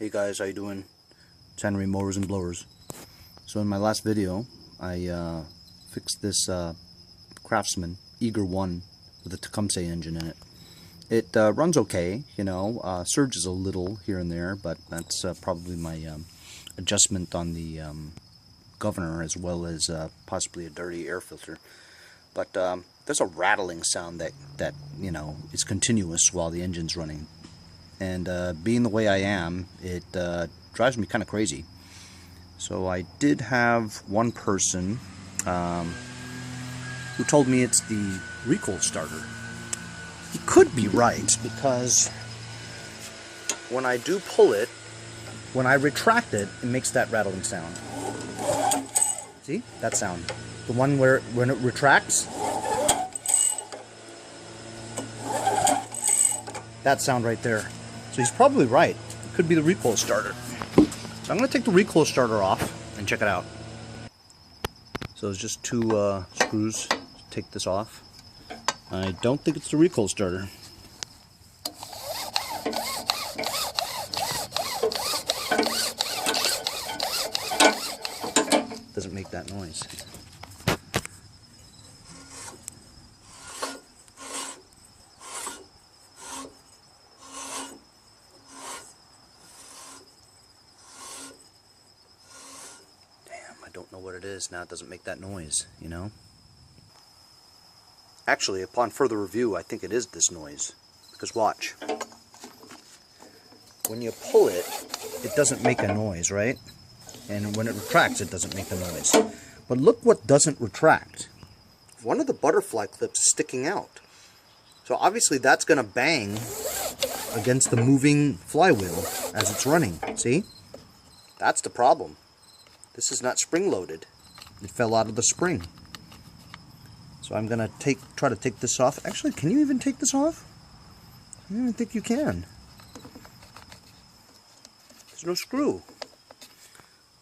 Hey guys, how you doing? It's Henry Mowers and Blowers. So in my last video, I fixed this Craftsman Eager 1 with a Tecumseh engine in it. It runs okay, you know, surges a little here and there, but that's probably my adjustment on the governor, as well as possibly a dirty air filter. But there's a rattling sound that you know, is continuous while the engine's running. And being the way I am, it drives me kind of crazy. So I did have one person who told me it's the recoil starter. He could be right, because when I do pull it, when I retract it, it makes that rattling sound. See? That sound. The one where when it retracts, that sound right there. So he's probably right. It could be the recoil starter. So I'm going to take the recoil starter off and check it out. So it's just two screws to take this off. I don't think it's the recoil starter. Doesn't make that noise. I don't know what it is now. It doesn't make that noise, you know. Actually, upon further review, I think it is this noise. Because watch. When you pull it, it doesn't make a noise, right? And when it retracts, it doesn't make the noise. But look what doesn't retract. One of the butterfly clips is sticking out. So obviously that's going to bang against the moving flywheel as it's running. See? That's the problem. This is not spring-loaded. It fell out of the spring. So I'm going to try to take this off. Actually, can you even take this off? I don't even think you can. There's no screw.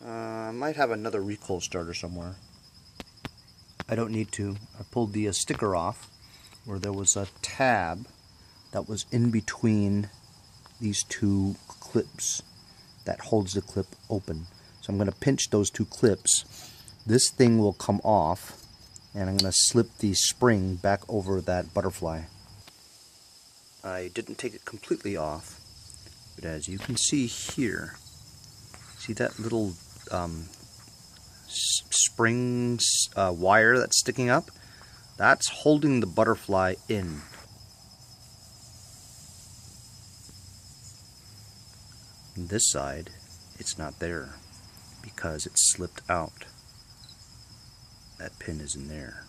I might have another recoil starter somewhere. I don't need to. I pulled the sticker off where there was a tab that was in between these two clips that holds the clip open. So I'm going to pinch those two clips. This thing will come off, and I'm going to slip the spring back over that butterfly. I didn't take it completely off, but as you can see here, see that little spring wire that's sticking up? That's holding the butterfly in. On this side, it's not there, because it slipped out. That pin is in there.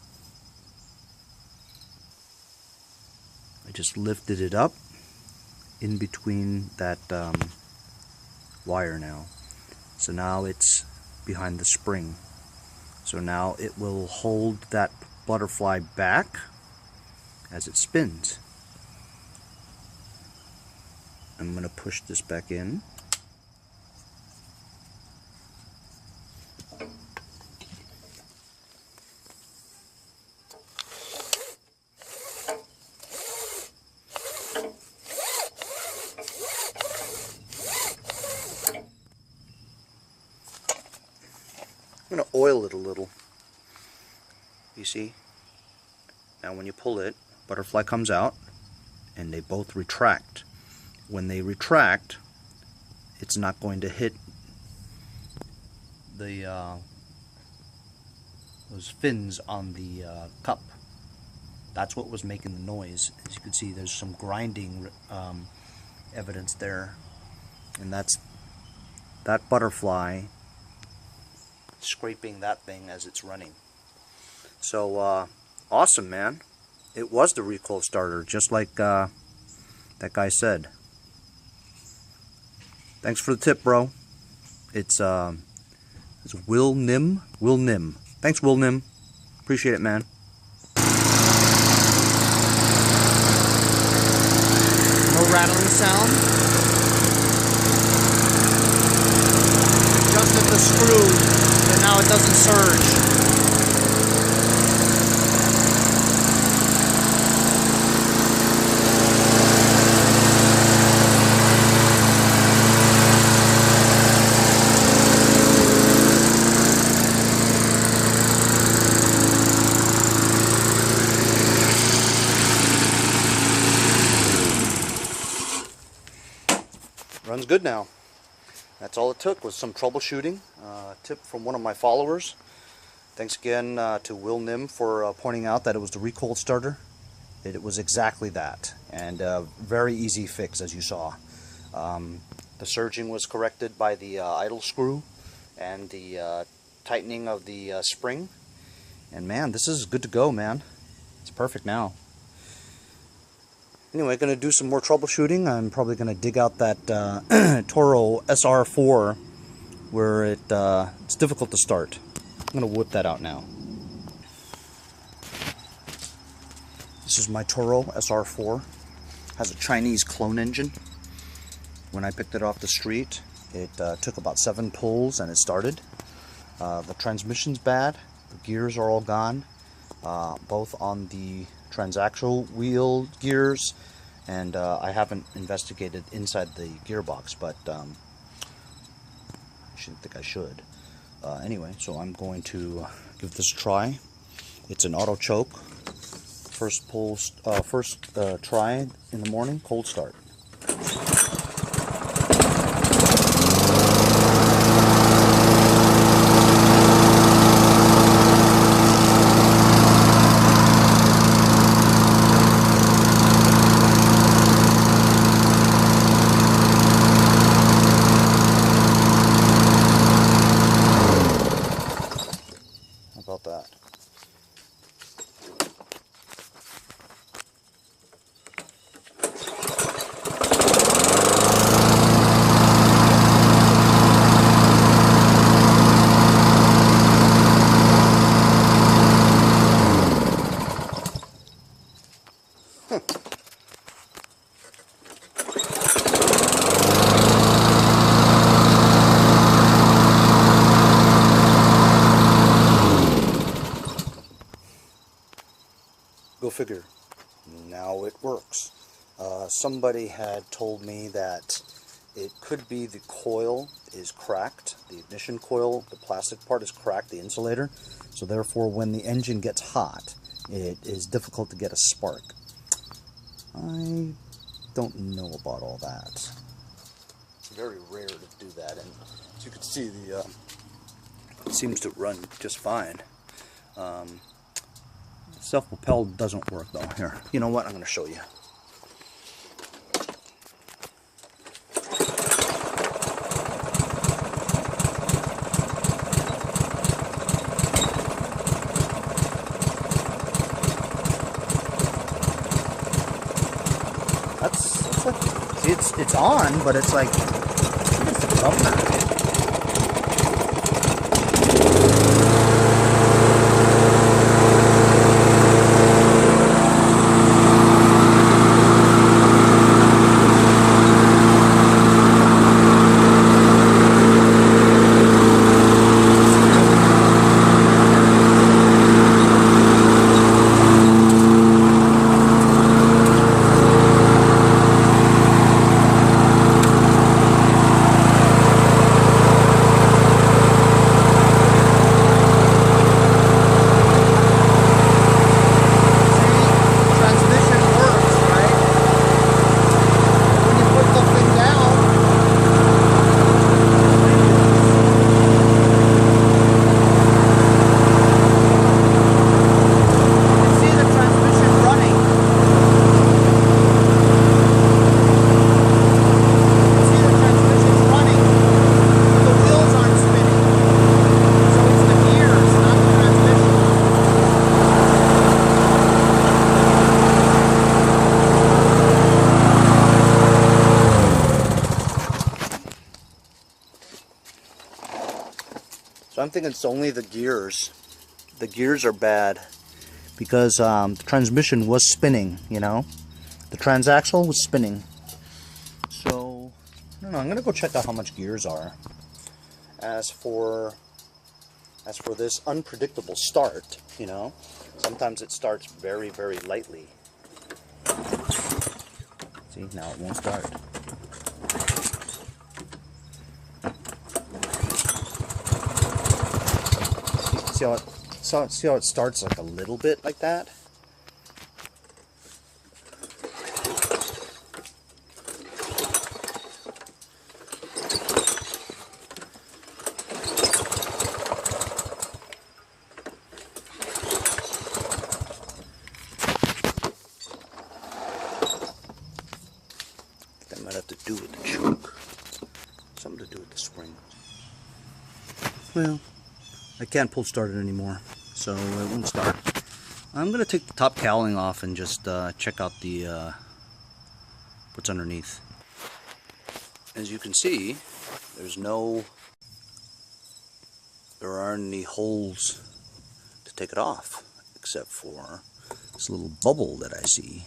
I just lifted it up in between that wire now. So now it's behind the spring. So now it will hold that butterfly back as it spins. I'm going to push this back in. I'm going to oil it a little. You see? Now when you pull it, butterfly comes out and they both retract. When they retract, it's not going to hit the those fins on the cup. That's what was making the noise. As you can see, there's some grinding evidence there, and that's that butterfly scraping that thing as it's running. So awesome, man. It was the recoil starter, just like that guy said. Thanks for the tip, bro. It's Will Nim. Thanks, Will Nim. Appreciate it, man. No rattling sound. Adjusted the screw. And now it doesn't surge. runs good now. That's all it took, was some troubleshooting. Tip from one of my followers. Thanks again to Will Nim for pointing out that it was the recoil starter. It was exactly that, and very easy fix, as you saw. The surging was corrected by the idle screw and the tightening of the spring. And man, this is good to go, man. It's perfect now. Anyway, going to do some more troubleshooting. I'm probably going to dig out that Toro Sr4 where it's difficult to start. I'm going to whip that out now. This is my Toro Sr4. Has a Chinese clone engine. When I picked it off the street, it took about 7 pulls and it started. The transmission's bad. The gears are all gone, both on the transaxle wheel gears, and I haven't investigated inside the gearbox, but I shouldn't think I should. Anyway, so I'm going to give this a try. It's an auto choke. First try in the morning, cold start. How about that? Go figure. Now it works. Somebody had told me that it could be the coil is cracked. The ignition coil, the plastic part is cracked, the insulator. So therefore when the engine gets hot, it is difficult to get a spark. I don't know about all that. It's very rare to do that, and as you can see, it seems to run just fine. Self-propelled doesn't work though. Here, you know what? I'm going to show you. That's like, see, it's on, but it's like it's the governor. So I'm thinking it's only the gears. The gears are bad because the transmission was spinning, you know. The transaxle was spinning. So, I don't know, I'm going to go check out how much gears are. As for this unpredictable start, you know, sometimes it starts very, very lightly. See, now it won't start. See how it starts like a little bit like that? Might have to do with the choke. Something to do with the spring. Well, I can't pull start it anymore, so it won't start. I'm going to take the top cowling off and just check out the what's underneath. As you can see, there aren't any holes to take it off, except for this little bubble that I see.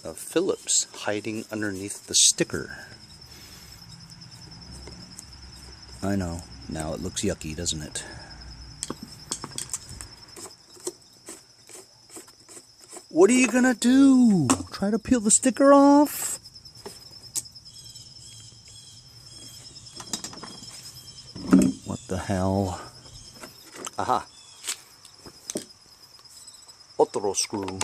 A Phillips hiding underneath the sticker. I know, now it looks yucky, doesn't it? What are you gonna do? Try to peel the sticker off? What the hell? Aha. Toro screw.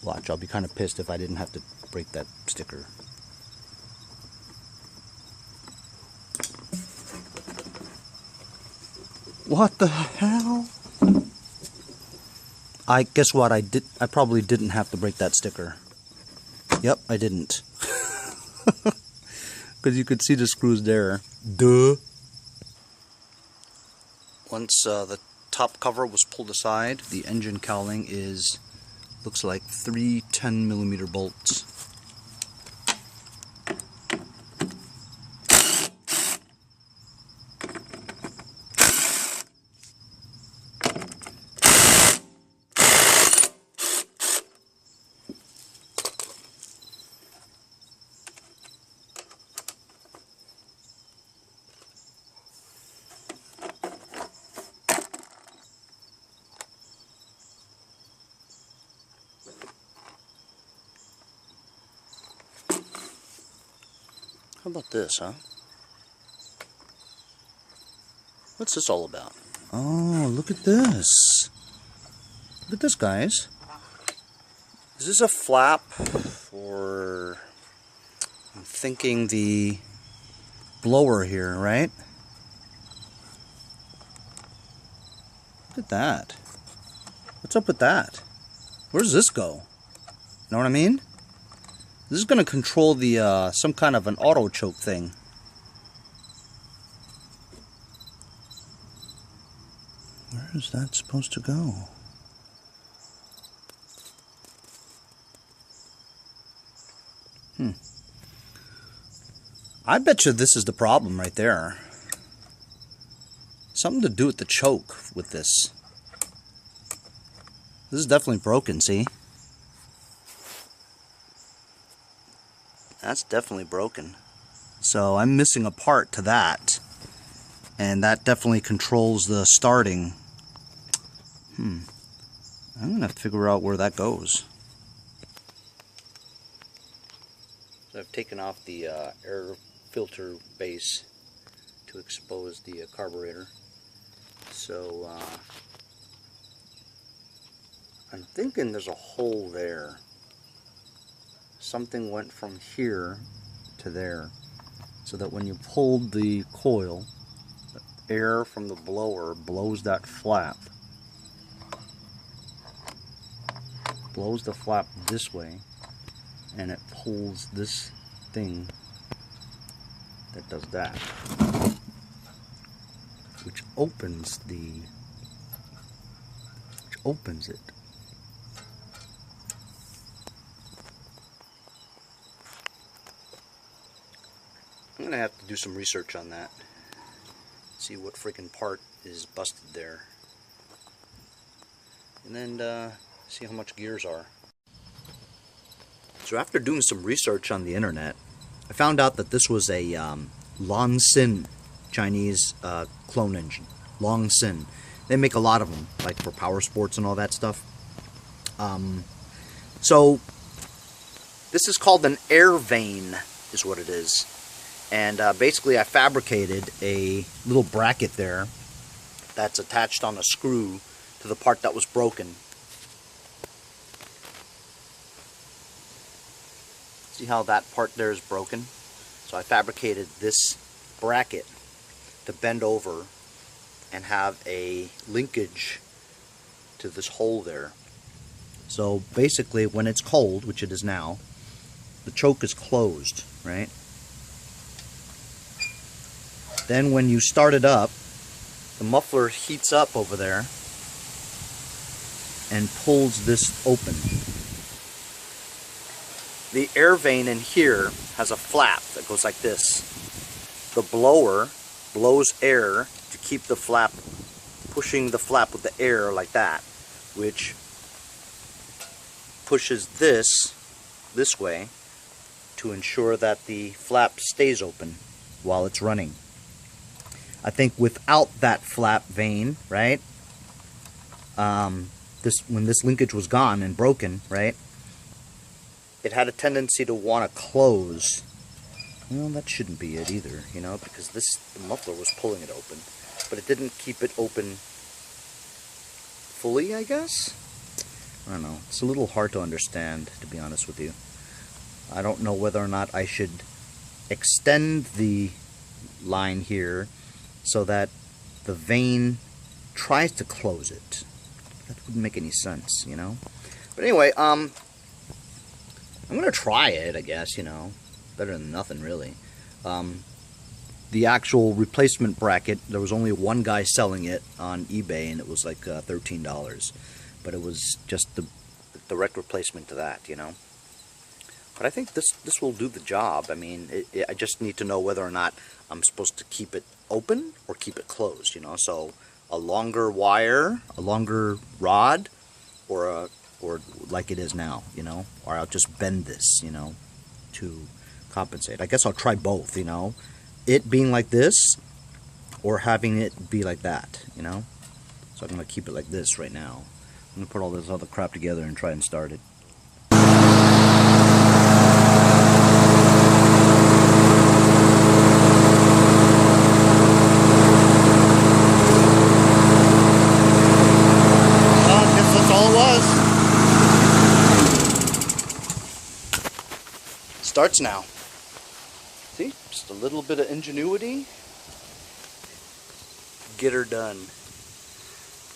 Watch, I'll be kind of pissed if I didn't have to break that sticker. What the hell? Guess what? I probably didn't have to break that sticker. Yep, I didn't. Because you could see the screws there. Duh. Once the top cover was pulled aside, the engine cowling looks like 3 10mm bolts. How about this, huh? What's this all about? Oh, look at this. Look at this, guys. Is this a flap for, I'm thinking, the blower here, right? Look at that. What's up with that? Where does this go? You know what I mean? This is going to control the some kind of an auto choke thing. Where is that supposed to go? I bet you this is the problem right there. Something to do with the choke with this. This is definitely broken, see? That's definitely broken. So I'm missing a part to that. And that definitely controls the starting. I'm going to have to figure out where that goes. So I've taken off the air filter base to expose the carburetor. So I'm thinking there's a hole there. Something went from here to there, so that when you pulled the coil, the air from the blower blows that flap. Blows the flap this way, and it pulls this thing that does that, which opens it. I'm gonna have to do some research on that. See what freaking part is busted there. And then see how much gears are. So after doing some research on the internet, I found out that this was a Loncin Chinese clone engine. Loncin. They make a lot of them, like for power sports and all that stuff. So this is called an air vane, is what it is. And basically I fabricated a little bracket there that's attached on a screw to the part that was broken. See how that part there is broken? So I fabricated this bracket to bend over and have a linkage to this hole there. So basically when it's cold, which it is now, the choke is closed, right? Then when you start it up, the muffler heats up over there and pulls this open. The air vane in here has a flap that goes like this. The blower blows air to keep the flap, pushing the flap with the air like that, which pushes this way to ensure that the flap stays open while it's running. I think without that flap vane, right, when this linkage was gone and broken, right, it had a tendency to want to close. Well, that shouldn't be it either, you know, because the muffler was pulling it open, but it didn't keep it open fully, I guess? I don't know. It's a little hard to understand, to be honest with you. I don't know whether or not I should extend the line here so that the vane tries to close it. That wouldn't make any sense, you know? But anyway, I'm going to try it, I guess, you know. Better than nothing, really. The actual replacement bracket, there was only one guy selling it on eBay, and it was like $13. But it was just the direct replacement to that, you know. But I think this will do the job. I mean, I just need to know whether or not I'm supposed to keep it open or keep it closed, you know. So a longer wire, a longer rod, or like it is now, you know. Or I'll just bend this, you know, to compensate. I guess I'll try both, you know. It being like this or having it be like that, you know. So I'm going to keep it like this right now. I'm going to put all this other crap together and try and start it. Well, I guess that's all it was. Starts now. See? Just a little bit of ingenuity. Get her done.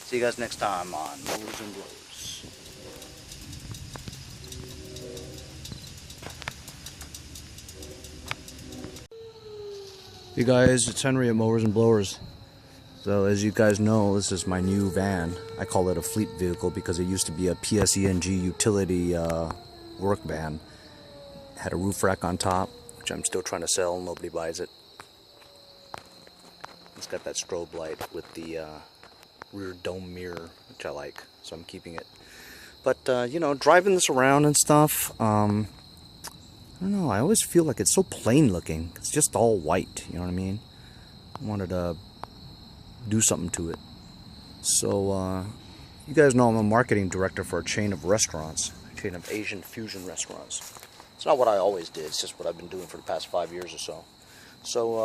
See you guys next time on Mowers and Blowers. Hey guys, it's Henry at Mowers and Blowers. So as you guys know, this is my new van. I call it a fleet vehicle because it used to be a PSENG utility work van. It had a roof rack on top, which I'm still trying to sell. Nobody buys it. It's got that strobe light with the rear dome mirror, which I like, so I'm keeping it. But you know, driving this around and stuff, I don't know, I always feel like it's so plain looking. It's just all white, you know what I mean? I wanted to do something to it. So you guys know I'm a marketing director for a chain of restaurants, a chain of Asian fusion restaurants. It's not what I always did, it's just what I've been doing for the past 5 years or so. So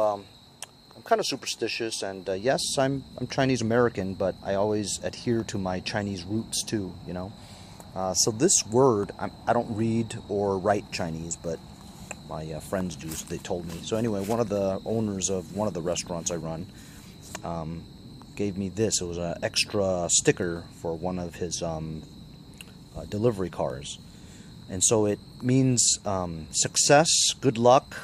I'm kind of superstitious, and yes, I'm Chinese American, but I always adhere to my Chinese roots too, you know. So this word, I don't read or write Chinese, but my friends do, so they told me. So anyway, one of the owners of one of the restaurants I run gave me this. It was an extra sticker for one of his delivery cars. And so it means success, good luck,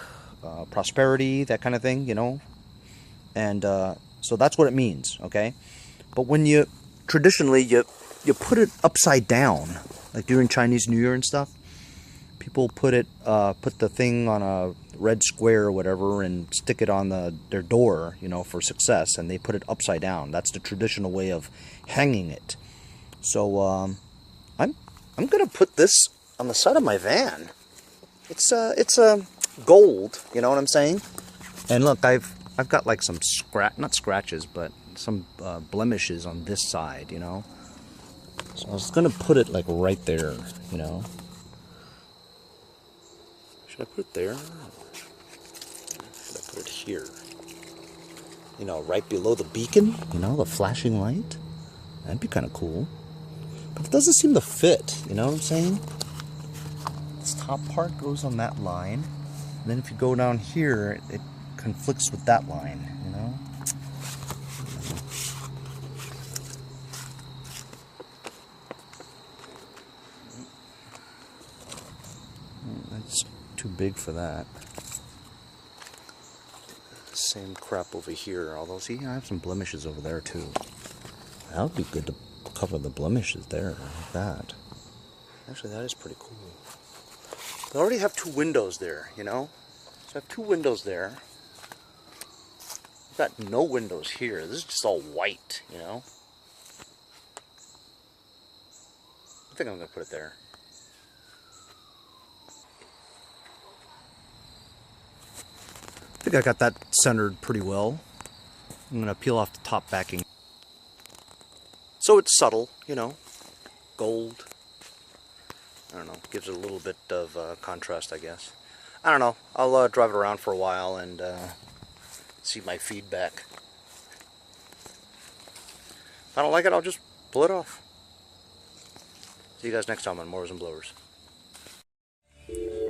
prosperity, that kind of thing, you know. And so that's what it means, okay? But when you, traditionally, you put it upside down, like during Chinese New Year and stuff. People put the thing on a red square or whatever and stick it on their door, you know, for success, and they put it upside down. That's the traditional way of hanging it. So I'm gonna put this on the side of my van. It's gold, you know what I'm saying? And look, I've got like some not scratches, but some blemishes on this side, you know. So I was gonna put it like right there, you know. Should I put it there? Or should I put it here? You know, right below the beacon, you know, the flashing light. That'd be kind of cool. But it doesn't seem to fit, you know what I'm saying? its top part goes on that line. And then if you go down here, it conflicts with that line, you know? That's too big for that. Same crap over here, although see, I have some blemishes over there too. That would be good to cover the blemishes there, like that. Actually, that is pretty cool. I already have 2 windows there, you know? So I have 2 windows there. I've got no windows here. This is just all white, you know? I think I'm going to put it there. I think I got that centered pretty well. I'm going to peel off the top backing. So it's subtle, you know, gold. I don't know, gives it a little bit of contrast, I guess. I don't know, I'll drive it around for a while and see my feedback. If I don't like it, I'll just pull it off. See you guys next time on Mowers and Blowers.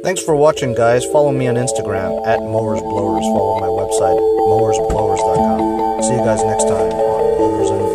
Thanks for watching, guys. Follow me on Instagram at Mowers Blowers. Follow my website, mowersblowers.com. See you guys next time on Mowers and Blowers.